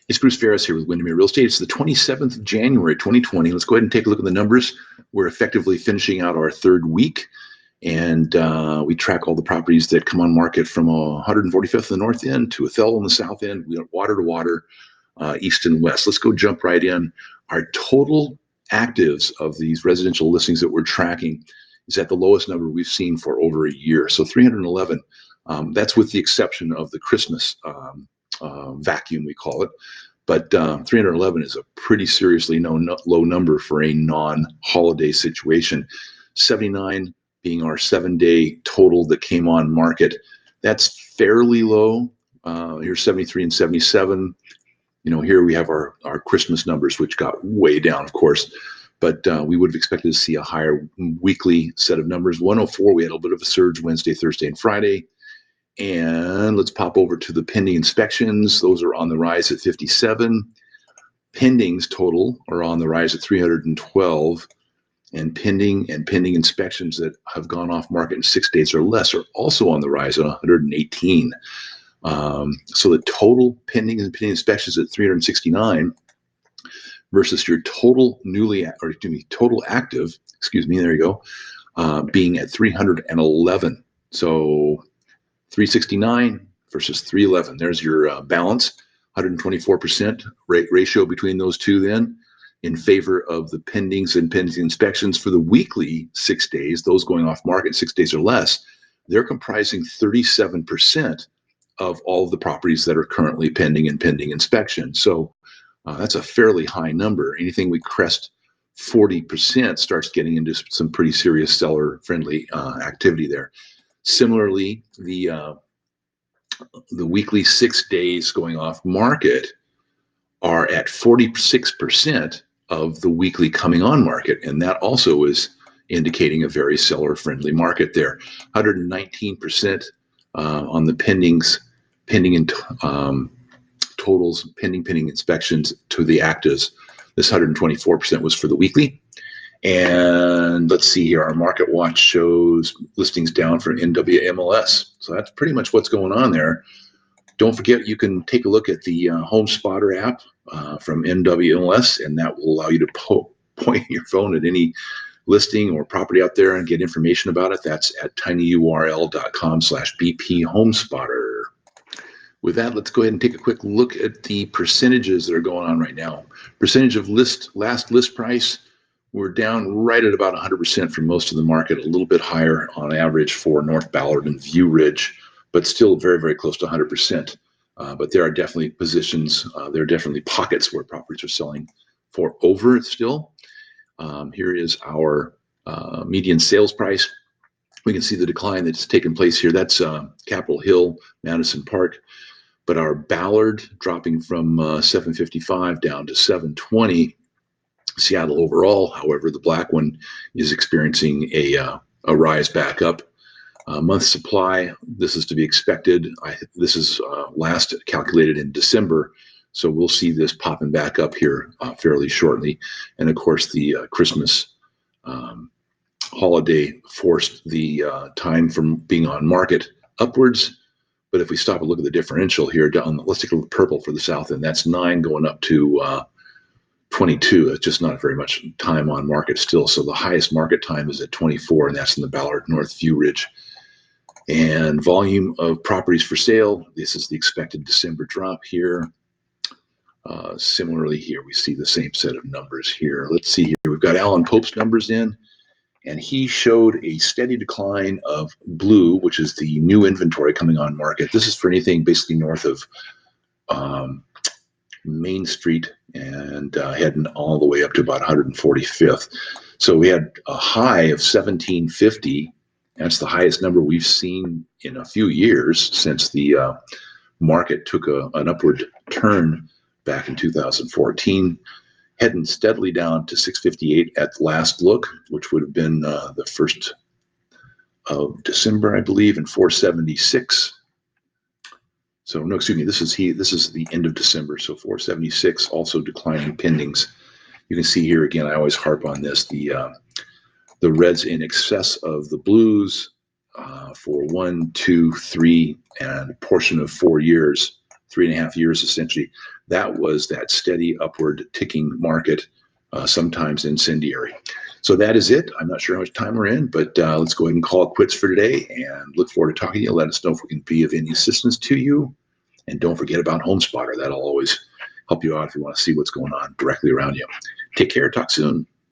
It's Bruce Ferris here with Windermere Real Estate. It's the 27th of January, 2020. Let's go ahead and take a look at the numbers. We're effectively finishing out our third week, and we track all the properties that come on market from 145th in the north end to Othello in the south end. We got water to water, east and west. Let's go jump right in. Our total actives of these residential listings that we're tracking is at the lowest number we've seen for over a year. So 311. That's with the exception of the Christmas vacuum, we call it. But 311 is a pretty seriously low number for a non-holiday situation. 79 being our 7-day total that came on market. That's fairly low. Here's 73 and 77. You know, here we have our Christmas numbers, which got way down, of course. But we would have expected to see a higher weekly set of numbers. 104, we had a little bit of a surge Wednesday, Thursday, and Friday. And let's pop over to the pending inspections. Those are on the rise at 57. Pendings total are on the rise at 312. And pending inspections that have gone off market in 6 days or less are also on the rise at 118. So the total pending inspections at 369 versus your total total active, there you go, being at 311. So 369 versus 311. There's your balance, 124% ratio between those two then, in favor of the pendings and pending inspections for the weekly 6 days, those going off market 6 days or less. They're comprising 37% of all of the properties that are currently pending inspection. So that's a fairly high number. Anything we crest 40% starts getting into some pretty serious seller-friendly activity there. Similarly, the weekly 6 days going off market are at 46% of the weekly coming on market, and that also is indicating a very seller-friendly market there. 119% on the pending totals, pending inspections to the actives. This 124% was for the weekly. And let's see here, our Market Watch shows listings down for NWMLS. So that's pretty much what's going on there. Don't forget, you can take a look at the Home Spotter app from NWMLS, and that will allow you to point your phone at any listing or property out there and get information about it. That's at tinyurl.com/BP HomeSpotter. With that, let's go ahead and take a quick look at the percentages that are going on right now. Percentage of last list price, we're down right at about 100% for most of the market, a little bit higher on average for North Ballard and View Ridge, but still very, very close to 100%. But there are definitely positions, there are definitely pockets where properties are selling for over it still. Here is our median sales price. We can see the decline that's taken place here. That's Capitol Hill, Madison Park. But our Ballard dropping from 755 down to 720. Seattle overall, however, the black one is experiencing a rise back up. Month supply, this is to be expected. This is last calculated in December, so we'll see this popping back up here fairly shortly. And of course, the Christmas holiday forced the time from being on market upwards. But if we stop and look at the differential here down, let's take a look at purple for the south end. That's 9 going up to 22. It's just not very much time on market still. So the highest market time is at 24, and that's in the Ballard North View Ridge. And volume of properties for sale, this is the expected December drop here. Similarly here, we see the same set of numbers here. Let's see here, we've got Alan Pope's numbers in, and he showed a steady decline of blue, which is the new inventory coming on market. This is for anything basically north of Main Street and heading all the way up to about 145th. So we had a high of 1750. That's the highest number we've seen in a few years since the market took an upward turn back in 2014, heading steadily down to 658 at the last look, which would have been the 1st of December, I believe, and 476. So no, excuse me, this is the end of December, so 476, also declining pendings. You can see here again, I always harp on this, the reds in excess of the blues for 1, 2, 3, and a portion of 4 years 3.5 years, essentially, that was that steady upward ticking market, sometimes incendiary. So that is it. I'm not sure how much time we're in, but let's go ahead and call it quits for today and look forward to talking to you. Let us know if we can be of any assistance to you. And don't forget about HomeSpotter. That'll always help you out if you want to see what's going on directly around you. Take care. Talk soon.